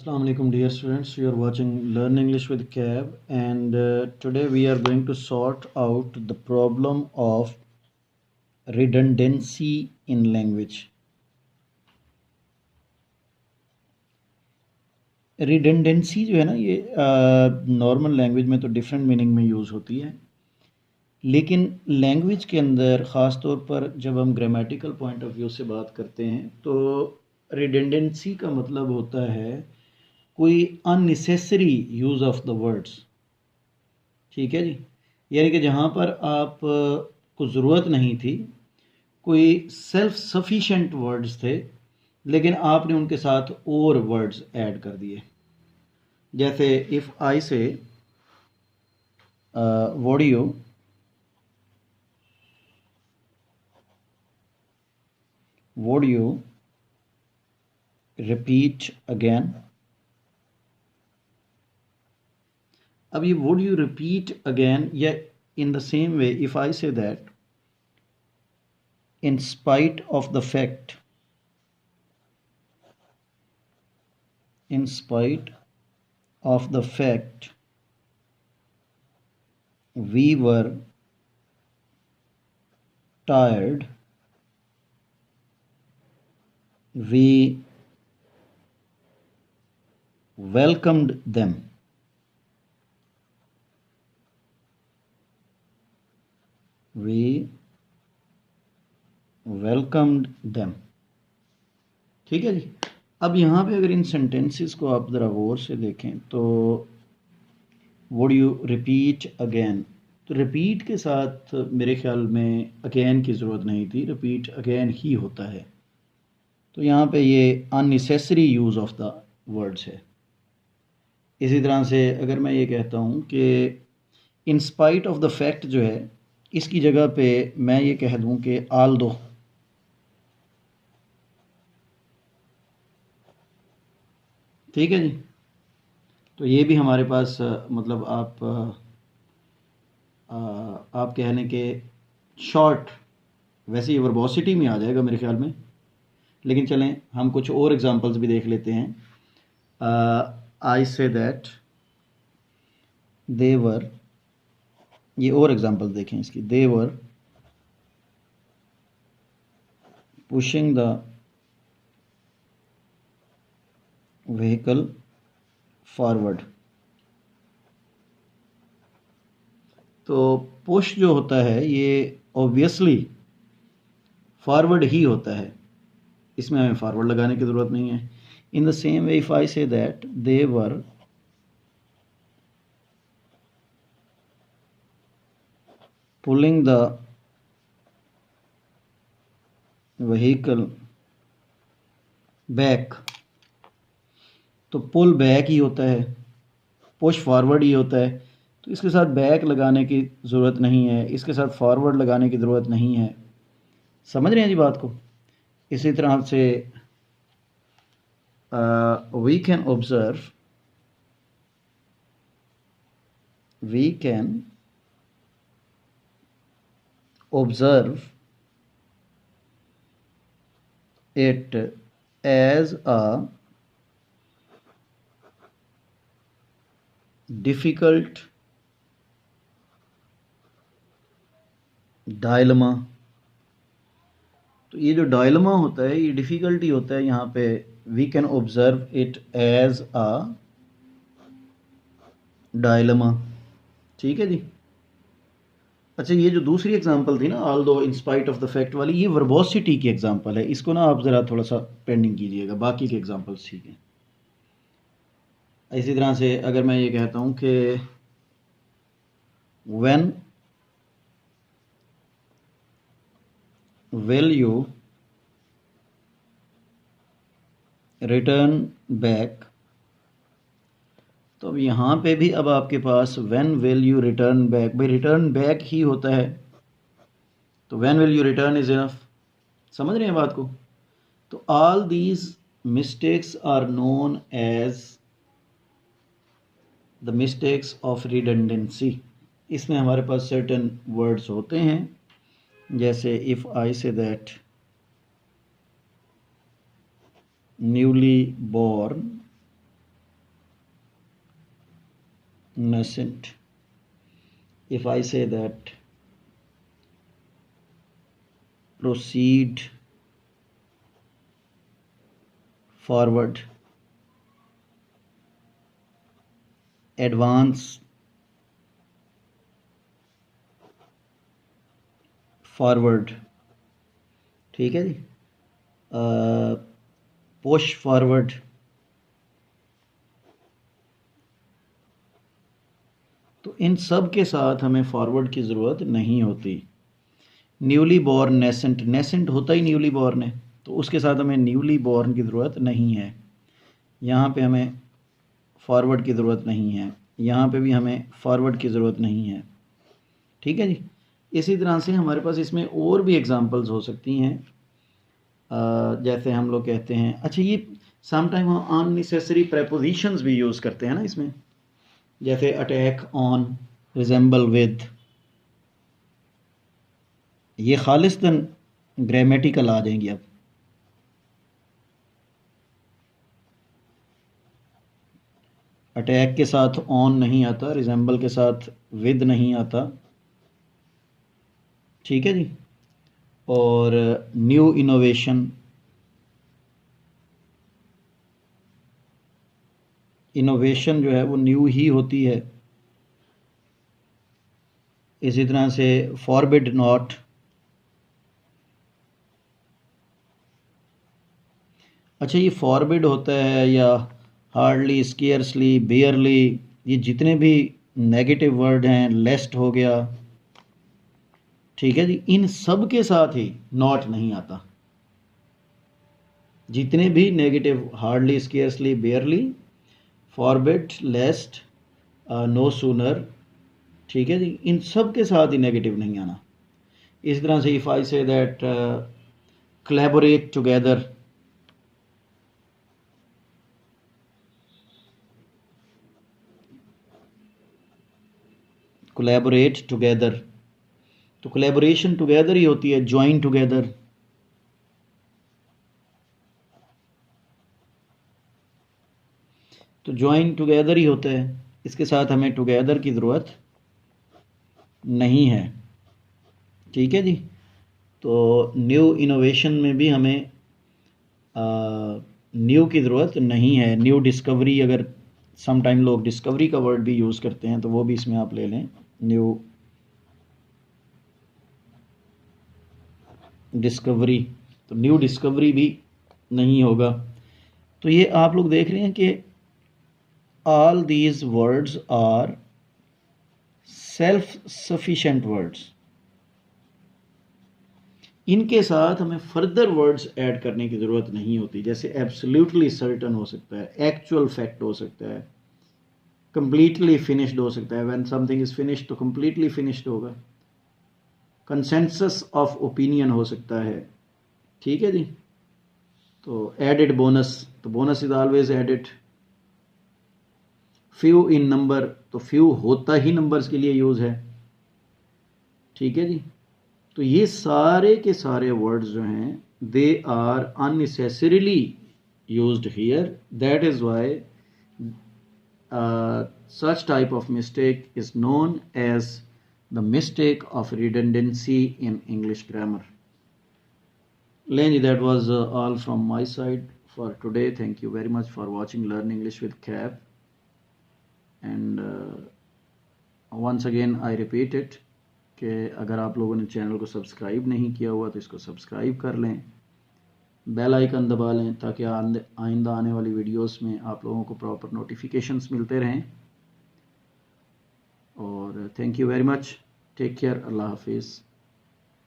Assalamu alaikum dear students, you are watching Learn English with Cab, and today we are going to sort out the problem of redundancy in language. Redundancy जो है ना ये normal language में तो different meaning में use होती है, लेकिन लैंग्वेज के अंदर ख़ास तौर पर जब हम ग्रामेटिकल पॉइंट ऑफ व्यू से बात करते हैं तो रिडंडेंसी का मतलब होता है कोई unnecessary use of the words. ठीक है जी, यानी कि जहाँ पर आप को ज़रूरत नहीं थी, कोई सेल्फ सफिशेंट वर्ड्स थे लेकिन आपने उनके साथ और वर्ड्स ऐड कर दिए। जैसे इफ़ आई से would you repeat again। अब ये would you repeat again, या in the same way if I say that in spite of the fact we were tired, we welcomed them। ठीक है जी। अब यहाँ पे अगर इन सेंटेंसेस को आप ज़रा गौर से देखें तो वुड यू रिपीट अगेन, तो रिपीट के साथ मेरे ख्याल में अगेन की ज़रूरत नहीं थी, रिपीट अगेन ही होता है। तो यहाँ पे ये unnecessary use of the words है। इसी तरह से अगर मैं ये कहता हूँ कि in spite of the fact जो है, इसकी जगह पे मैं ये कह दूँ कि आल दो। ठीक है जी, तो ये भी हमारे पास मतलब आप कहने के शॉर्ट, वैसे ये वर्बोसिटी में आ जाएगा मेरे ख्याल में, लेकिन चलें हम कुछ और एग्जांपल्स भी देख लेते हैं। आई से दैट दे वर, ये और एग्जांपल देखें इसकी, दे were pushing the vehicle forward. तो पुश जो होता है ये ऑब्वियसली फॉरवर्ड ही होता है, इसमें हमें फॉरवर्ड लगाने की ज़रूरत नहीं है। In the same way if I say that they were pulling the vehicle back, तो पुल बैक ही होता है, पुश फॉरवर्ड ही होता है, तो इसके साथ बैक लगाने की ज़रूरत नहीं है, इसके साथ फॉरवर्ड लगाने की ज़रूरत नहीं है। समझ रहे हैं जी बात को। इसी तरह से we can observe it as a difficult dilemma. तो ये जो डायलमा होता है ये डिफ़िकल्टी होता है, यहाँ पे we can observe it as a dilemma. ठीक है जी। अच्छा, ये जो दूसरी एग्जांपल थी ना, ऑल दो in spite of the fact वाली, ये वर्बोसिटी की एग्जांपल है, इसको ना आप ज़रा थोड़ा सा पेंडिंग कीजिएगा, बाकी के एग्जांपल्स ठीक हैं। इसी तरह से अगर मैं ये कहता हूँ कि when will you return back, तो अब यहाँ पे भी अब आपके पास when will you return back, भाई रिटर्न बैक ही होता है, तो when will you return is enough. समझ रहे हैं बात को। तो all these mistakes are known as the mistakes of redundancy. इसमें हमारे पास सर्टेन वर्ड्स होते हैं, जैसे if I say that newly born nascent. If I say that proceed forward, advance forward, ठीक है जी, push forward, तो इन सब के साथ हमें फॉरवर्ड की ज़रूरत नहीं होती। न्यूली बॉर्न नेसेंट, नेसेंट होता ही न्यूली बॉर्न है, तो उसके साथ हमें न्यूली बॉर्न की ज़रूरत नहीं है। यहाँ पे हमें फॉरवर्ड की ज़रूरत नहीं है, यहाँ पे भी हमें फॉरवर्ड की ज़रूरत नहीं है। ठीक है जी। इसी तरह से हमारे पास इसमें और भी एग्जांपल्स हो सकती हैं। जैसे हम लोग कहते हैं, अच्छा ये समटाइम हम अननेसेसरी प्रेपोजिशंस भी यूज़ करते हैं ना इसमें, जैसे अटैक ऑन, रिजेंबल विद, ये खालिस्तन ग्रामेटिकल आ जाएंगी। अब अटैक के साथ ऑन नहीं आता, रिजेंबल के साथ विद नहीं आता, ठीक है जी। और न्यू इनोवेशन, इनोवेशन जो है वो न्यू ही होती है। इसी तरह से फॉरबिड नॉट, अच्छा ये फॉरबिड होता है या हार्डली, स्केयर्सली, बेयरली, ये जितने भी नेगेटिव वर्ड हैं, लेस्ट हो गया, ठीक है जी, इन सब के साथ ही नॉट नहीं आता। जितने भी negative, hardly, scarcely, barely, forbid, lest, no sooner, ठीक है जी, इन सब के साथ ही नेगेटिव नहीं आना। इस तरह से if I say that collaborate together, collaborate together, तो collaboration together ही होती है, join together, तो join together ही होता है, इसके साथ हमें together की ज़रूरत नहीं है। ठीक है जी। तो न्यू इनोवेशन में भी हमें न्यू की ज़रूरत नहीं है। न्यू डिस्कवरी, अगर सम टाइम लोग डिस्कवरी का वर्ड भी यूज़ करते हैं तो वो भी इसमें आप ले लें, न्यू डिस्कवरी, तो न्यू डिस्कवरी भी नहीं होगा। तो ये आप लोग देख रहे हैं कि all these words are self sufficient words, इनके साथ हमें फर्दर वर्ड्स ऐड करने की ज़रूरत नहीं होती। जैसे एब्सोल्युटली सर्टन हो सकता है, एक्चुअल फैक्ट हो सकता है, कंप्लीटली फिनिश्ड हो सकता है, व्हेन समथिंग इज़ फिनिश्ड तो कंप्लीटली फिनिश्ड होगा, कंसेंसस ऑफ ओपिनियन हो सकता है, ठीक है जी। तो एडेड बोनस, तो bonus is always added. Few in number, तो फ्यू होता ही नंबर्स के लिए यूज़ है, ठीक है जी। तो ये सारे के सारे वर्ड्स जो हैं they are unnecessarily used here, that is why such type of mistake is known as the mistake of redundancy in English grammar. Lenny, that was all from my side for today. Thank you very much for watching Learn English with Cap. And once again I repeat it कि अगर आप लोगों ने channel को subscribe नहीं किया हुआ तो इसको सब्सक्राइब कर लें, बेल आइकन दबा लें ताकि आइंदा आने वाली वीडियोस में आप लोगों को प्रॉपर नोटिफिकेशंस मिलते रहें। और thank you very much, take care, अल्लाह हाफिज़।